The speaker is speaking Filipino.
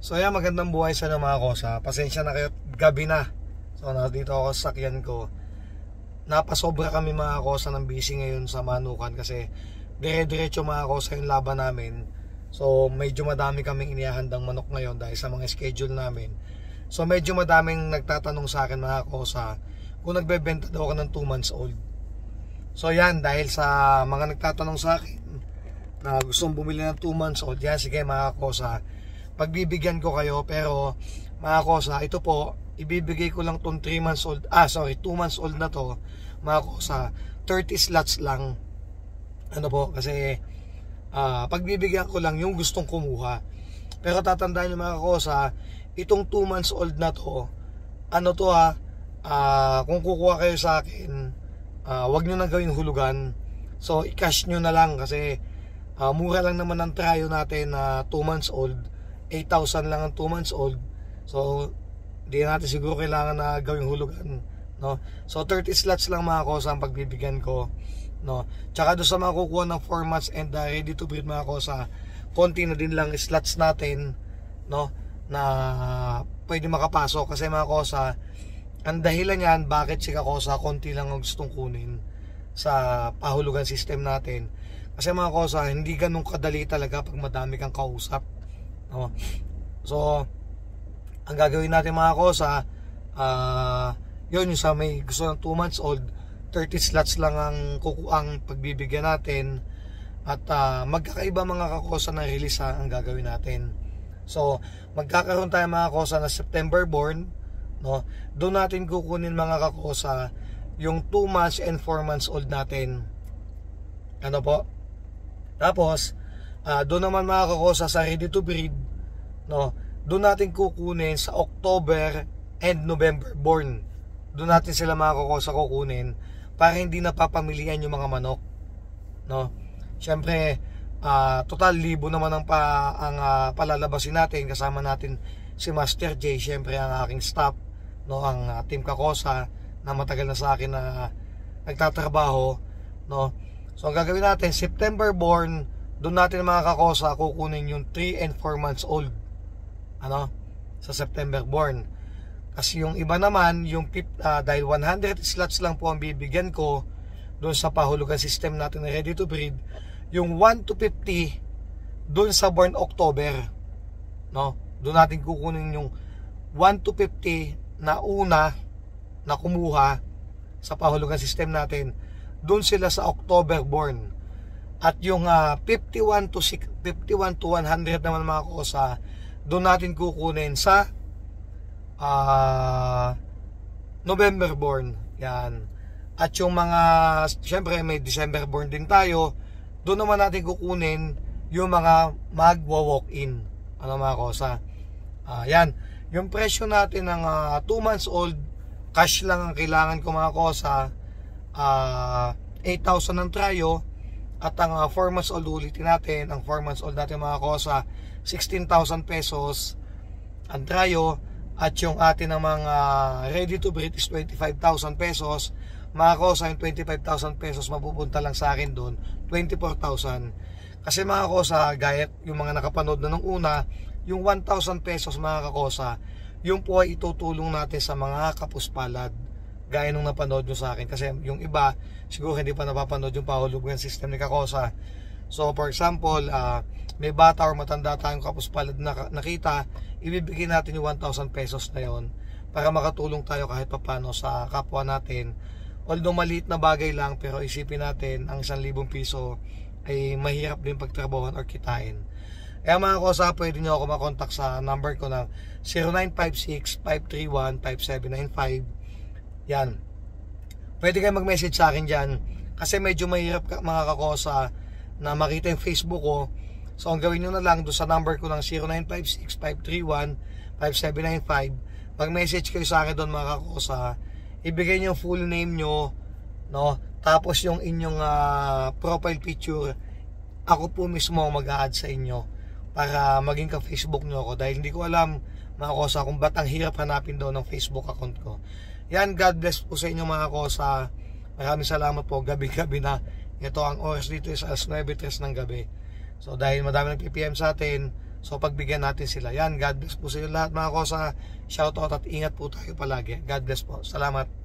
So ayan, magandang buhay sa mga kosa. Pasensya na kayo, gabi na. So nandito ako sa sakyan ko. Napasobra kami mga kosa ng busy ngayon sa Manukan kasi dire-diretso mga kosa yung laban namin. So medyo madami kaming inihahandang manok ngayon dahil sa mga schedule namin. So medyo madaming nagtatanong sa akin mga kosa kung nagbebenta daw ako ng 2 months old. So yan, dahil sa mga nagtatanong sa akin na gustong bumili ng 2 months old, yan, sige mga kosa, pagbibigyan ko kayo. Pero mga kosa, ito po, ibibigay ko lang tong 3 months old, 2 months old na to mga kosa, 30 slots lang. Ano po, kasi pagbibigyan ko lang yung gustong kumuha. Pero tatandaan nyo mga kosa, itong 2 months old na to, ano to kung kukuha kayo sa akin, wag nyo na gawing hulugan. So i-cash nyo na lang kasi mura lang naman ang tryo natin na 2 months old. 8,000 lang ang 2 months old. So di natin siguro kailangan na gawing hulugan, no? So 30 slots lang mga kosa ang pagbibigyan ko, no? Tsaka doon sa mga kukuha ng 4 months and ready to breed mga kosa, konti na din lang slots natin, no, na pwede makapasok. Kasi mga kosa, ang dahilan yan bakit si Kakosa konti lang ang gustong kunin sa pahulugan system natin. Kasi mga kosa, hindi ganun kadali talaga pag madami kang kausap, no? So ang gagawin natin mga kosa, yun, yung sa may gusto ng 2 months old, 30 slots lang ang kukuang pagbibigyan natin. At magkakaiba mga kakosa na release ang gagawin natin. So magkakaroon tayo mga kosa na September born, no? Doon natin kukunin mga kakosa yung 2 months and 4 months old natin. Ano po? Tapos doon naman mga kakosa sa ready to breed, no, doon natin kukunin sa October and November born. Doon natin sila mga kakosa kukunin para hindi napapamilian yung mga manok, no? Syempre total libo naman ang palalabasin natin. Kasama natin si Master J, syempre ang aking staff, no, ang team Kakosa na matagal na sa akin na nagtatrabaho, no. So ang gagawin natin, September born, doon natin mga Kakosa kukunin yung 3 and 4 months old, ano, sa September born. Kasi yung iba naman, yung dahil 100 slots lang po ang bibigyan ko doon sa pahulugan system natin na ready to breed, yung 1 to 50 doon sa born October, no, doon natin kukunin yung 1 to 50 na una na kumuha sa pahulugan system natin, doon sila sa October born. At yung 51 to 100 naman mga kosa, doon natin kukunin sa November born. Yan. At yung mga, syempre may December born din tayo, doon naman natin kukunin yung mga magwa-walk-in. Ano mga kosa? Yan. Yung presyo natin ng 2 months old, cash lang ang kailangan ko mga kosa, 8,000 ang tryo. At ang 4 months old ulitin natin, ang 4 months old natin mga kosa, 16,000 pesos ang tryo. At yung atin ng mga ready to breed is 25,000 pesos. Mga kosa, yung 25,000 pesos mapupunta lang sa akin doon, 24,000. Kasi mga kosa, gaya yung mga nakapanood na nung una, yung 1,000 pesos mga kakosa, yung po ay itutulong natin sa mga kapuspalad, gaya nung napanood nyo sa akin. Kasi yung iba, siguro hindi pa napapanood yung pahulugan system ni Kakosa. So for example, may bata or matanda tayong kapuspalad na nakita, ibibigay natin yung 1,000 pesos na yon para makatulong tayo kahit papano sa kapwa natin. Although maliit na bagay lang, pero isipin natin, ang 1,000 piso ay mahirap din pagtrabahoan or kitain. Kaya mga kosa, pwede nyo ako makontak sa number ko ng 0956-531-5795. Yan. Pwede kayo mag-message sa akin dyan. Kasi medyo mahirap mga kakosa na makita yung Facebook ko. So ang gawin nyo na lang doon sa number ko ng 0956-531-5795. Mag-message kayo sa akin doon mga kakosa. Ibigay nyo yung full name nyo, no? Tapos yung inyong profile picture, ako po mismo mag-a-add sa inyo para maging ka-Facebook nyo ako. Dahil hindi ko alam mga kosa kung ba't ang hirap hanapin daw ng Facebook account ko. Yan, God bless po sa inyo mga kosa. Maraming salamat po. Gabi-gabi na. Ito ang oras dito is alas 9:03 ng gabi. So dahil madami nag-PPM sa atin, So pagbigyan natin sila. Yan, God bless po sa inyo lahat mga kosa. Shoutout at ingat po tayo palagi. God bless po. Salamat.